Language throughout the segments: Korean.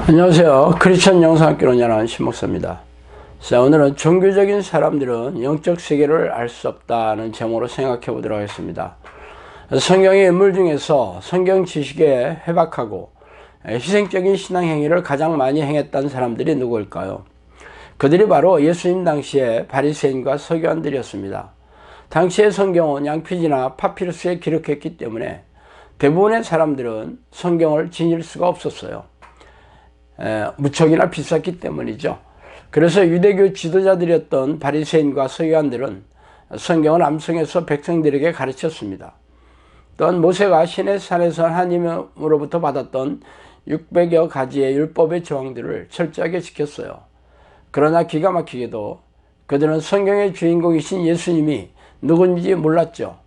안녕하세요. 크리스천 영상학교 논의하는 신목사입니다. 자, 오늘은 종교적인 사람들은 영적 세계를 알 수 없다는 제목으로 생각해 보도록 하겠습니다. 성경의 인물 중에서 성경 지식에 해박하고 희생적인 신앙 행위를 가장 많이 행했던 사람들이 누구일까요? 그들이 바로 예수님 당시의 바리새인과 서기관들이었습니다. 당시의 성경은 양피지나 파피루스에 기록했기 때문에 대부분의 사람들은 성경을 지닐 수가 없었어요. 무척이나 비쌌기 때문이죠. 그래서 유대교 지도자들이었던 바리새인과 서기관들은 성경을 암송해서 백성들에게 가르쳤습니다. 또한 모세가 시내산에서 하나님으로부터 받았던 600여 가지의 율법의 조항들을 철저하게 지켰어요. 그러나 기가 막히게도 그들은 성경의 주인공이신 예수님이 누군지 몰랐죠.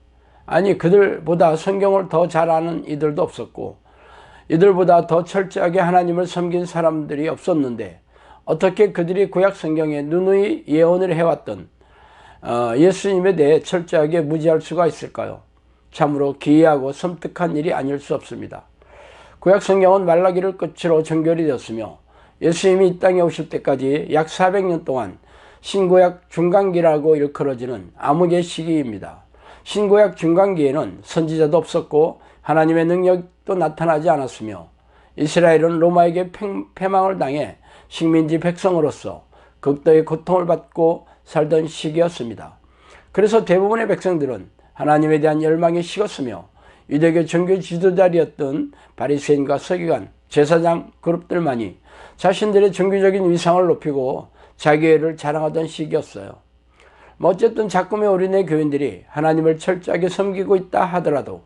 아니, 그들보다 성경을 더 잘 아는 이들도 없었고 이들보다 더 철저하게 하나님을 섬긴 사람들이 없었는데 어떻게 그들이 구약 성경에 누누이 예언을 해왔던 예수님에 대해 철저하게 무지할 수가 있을까요? 참으로 기이하고 섬뜩한 일이 아닐 수 없습니다. 구약 성경은 말라기를 끝으로 정결이 되었으며 예수님이 이 땅에 오실 때까지 약 400년 동안 신구약 중간기라고 일컬어지는 암흑의 시기입니다. 신구약 중간기에는 선지자도 없었고 하나님의 능력도 나타나지 않았으며 이스라엘은 로마에게 패망을 당해 식민지 백성으로서 극도의 고통을 받고 살던 시기였습니다. 그래서 대부분의 백성들은 하나님에 대한 열망이 식었으며 유대교 종교 지도자리였던 바리새인과 서기관, 제사장 그룹들만이 자신들의 종교적인 위상을 높이고 자기애를 자랑하던 시기였어요. 어쨌든 작금의 어린애 교인들이 하나님을 철저하게 섬기고 있다 하더라도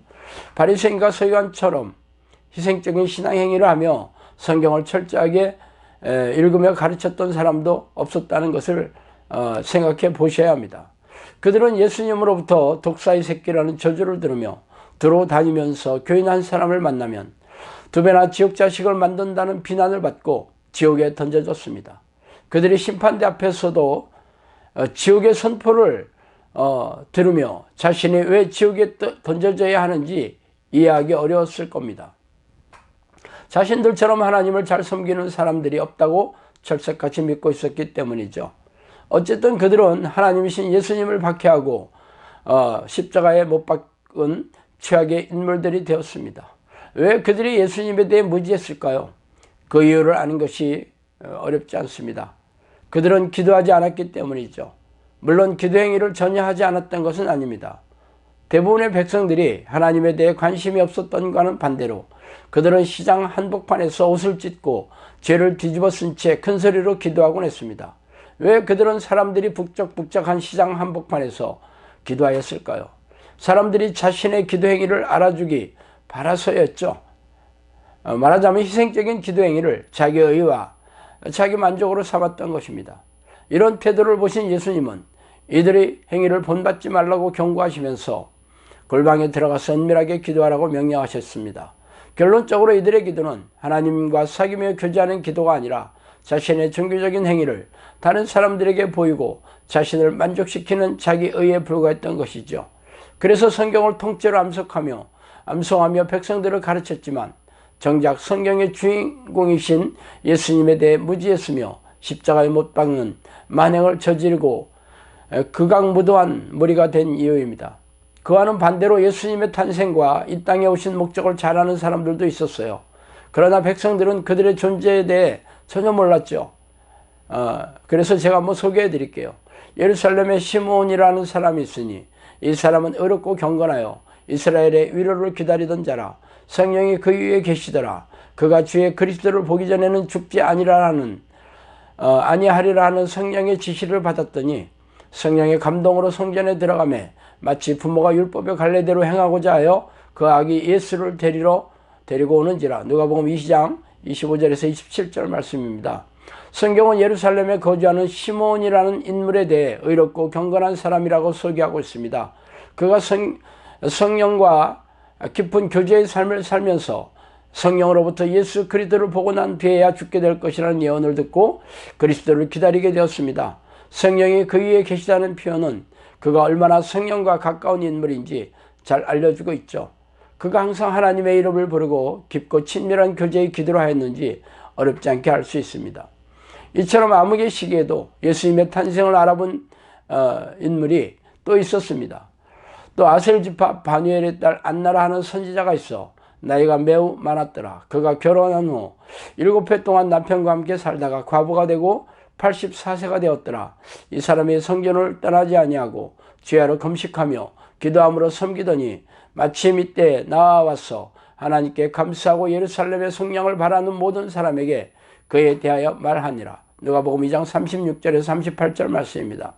바리새인과 서기관처럼 희생적인 신앙 행위를 하며 성경을 철저하게 읽으며 가르쳤던 사람도 없었다는 것을 생각해 보셔야 합니다. 그들은 예수님으로부터 독사의 새끼라는 저주를 들으며 들어다니면서 교인 한 사람을 만나면 두 배나 지옥 자식을 만든다는 비난을 받고 지옥에 던져졌습니다. 그들이 심판대 앞에서도 지옥의 선포를 들으며 자신이 왜 지옥에 던져져야 하는지 이해하기 어려웠을 겁니다. 자신들처럼 하나님을 잘 섬기는 사람들이 없다고 철석같이 믿고 있었기 때문이죠. 어쨌든 그들은 하나님이신 예수님을 박해하고 십자가에 못 박은 최악의 인물들이 되었습니다. 왜 그들이 예수님에 대해 무지했을까요? 그 이유를 아는 것이 어렵지 않습니다. 그들은 기도하지 않았기 때문이죠. 물론 기도 행위를 전혀 하지 않았던 것은 아닙니다. 대부분의 백성들이 하나님에 대해 관심이 없었던 것과는 반대로 그들은 시장 한복판에서 옷을 찢고 죄를 뒤집어 쓴 채 큰 소리로 기도하곤 했습니다. 왜 그들은 사람들이 북적북적한 시장 한복판에서 기도하였을까요? 사람들이 자신의 기도 행위를 알아주기 바라서였죠. 말하자면 희생적인 기도 행위를 자기 의와 자기 만족으로 삼았던 것입니다. 이런 태도를 보신 예수님은 이들의 행위를 본받지 말라고 경고하시면서 골방에 들어가서 은밀하게 기도하라고 명령하셨습니다. 결론적으로 이들의 기도는 하나님과 사귀며 교제하는 기도가 아니라 자신의 종교적인 행위를 다른 사람들에게 보이고 자신을 만족시키는 자기 의에 불과했던 것이죠. 그래서 성경을 통째로 암송하며 백성들을 가르쳤지만 정작 성경의 주인공이신 예수님에 대해 무지했으며 십자가에 못 박는 만행을 저지르고 극악무도한 무리가 된 이유입니다. 그와는 반대로 예수님의 탄생과 이 땅에 오신 목적을 잘 아는 사람들도 있었어요. 그러나 백성들은 그들의 존재에 대해 전혀 몰랐죠. 그래서 제가 한번 소개해 드릴게요. 예루살렘에 시므온이라는 사람이 있으니 이 사람은 어렵고 경건하여 이스라엘의 위로를 기다리던 자라. 성령이 그 위에 계시더라. 그가 주의 그리스도를 보기 전에는 죽지 아니하리라 하는 성령의 지시를 받았더니 성령의 감동으로 성전에 들어가매 마치 부모가 율법의 갈래대로 행하고자 하여 그 아기 예수를 데리고 오는지라. 누가복음 2장 25절에서 27절 말씀입니다. 성경은 예루살렘에 거주하는 시므온이라는 인물에 대해 의롭고 경건한 사람이라고 소개하고 있습니다. 그가 성령과 깊은 교제의 삶을 살면서 성령으로부터 예수 그리스도를 보고 난 뒤에야 죽게 될 것이라는 예언을 듣고 그리스도를 기다리게 되었습니다. 성령이 그 위에 계시다는 표현은 그가 얼마나 성령과 가까운 인물인지 잘 알려주고 있죠. 그가 항상 하나님의 이름을 부르고 깊고 친밀한 교제의 기도를 하였는지 어렵지 않게 알 수 있습니다. 이처럼 암흑의 시기에도 예수님의 탄생을 알아본 인물이 또 있었습니다. 또 아셀 지파 바누엘의 딸 안나라 하는 선지자가 있어 나이가 매우 많았더라. 그가 결혼한 후 7해 동안 남편과 함께 살다가 과부가 되고 84세가 되었더라. 이 사람이 성전을 떠나지 아니하고 주야로 금식하며 기도함으로 섬기더니 마침 이때 나와서 하나님께 감사하고 예루살렘의 성령을 바라는 모든 사람에게 그에 대하여 말하니라. 누가복음 2장 36절에서 38절 말씀입니다.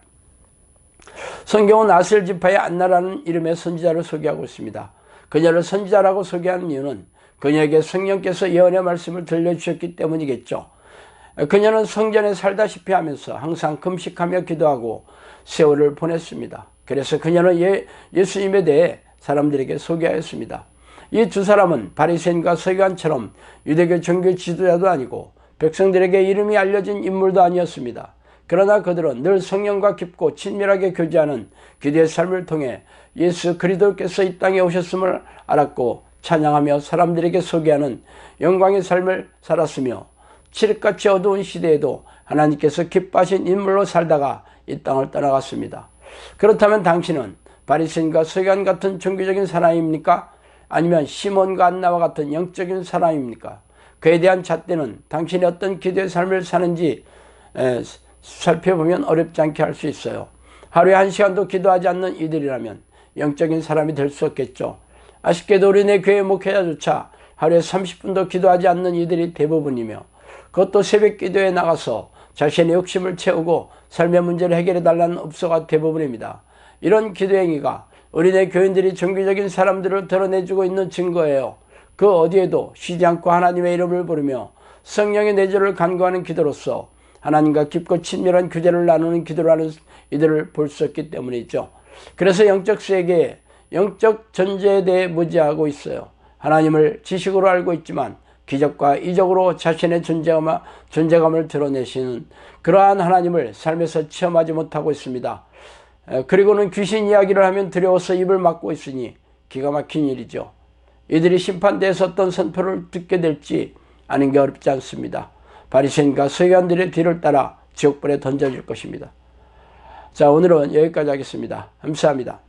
성경은 아셀 지파의 안나라는 이름의 선지자를 소개하고 있습니다. 그녀를 선지자라고 소개하는 이유는 그녀에게 성령께서 예언의 말씀을 들려주셨기 때문이겠죠. 그녀는 성전에 살다시피 하면서 항상 금식하며 기도하고 세월을 보냈습니다. 그래서 그녀는 예수님에 대해 사람들에게 소개하였습니다. 이 두 사람은 바리새인과 서기관처럼 유대교 종교 지도자도 아니고 백성들에게 이름이 알려진 인물도 아니었습니다. 그러나 그들은 늘 성령과 깊고 친밀하게 교제하는 기도의 삶을 통해 예수 그리스도께서 이 땅에 오셨음을 알았고 찬양하며 사람들에게 소개하는 영광의 삶을 살았으며 칠흑같이 어두운 시대에도 하나님께서 기뻐하신 인물로 살다가 이 땅을 떠나갔습니다. 그렇다면 당신은 바리새인과 서기관 같은 종교적인 사람입니까? 아니면 시몬과 안나와 같은 영적인 사람입니까? 그에 대한 잣대는 당신이 어떤 기도의 삶을 사는지 살펴보면 어렵지 않게 할 수 있어요. 하루에 1시간도 기도하지 않는 이들이라면 영적인 사람이 될 수 없겠죠. 아쉽게도 우리네 교회 목회자조차 하루에 30분도 기도하지 않는 이들이 대부분이며 그것도 새벽 기도에 나가서 자신의 욕심을 채우고 삶의 문제를 해결해 달라는 업소가 대부분입니다. 이런 기도 행위가 우리네 교인들이 종교적인 사람들을 드러내주고 있는 증거예요. 그 어디에도 쉬지 않고 하나님의 이름을 부르며 성령의 내조를 간구하는 기도로서 하나님과 깊고 친밀한 교제를 나누는 기도라는 이들을 볼 수 없기 때문이죠. 그래서 영적 세계에 영적 존재에 대해 무지하고 있어요. 하나님을 지식으로 알고 있지만 기적과 이적으로 자신의 존재감을 드러내시는 그러한 하나님을 삶에서 체험하지 못하고 있습니다. 그리고는 귀신 이야기를 하면 두려워서 입을 막고 있으니 기가 막힌 일이죠. 이들이 심판대에서 어떤 선포를 듣게 될지 아는 게 어렵지 않습니다. 바리새인과 서기관들의 뒤를 따라 지옥불에 던져질 것입니다. 자, 오늘은 여기까지 하겠습니다. 감사합니다.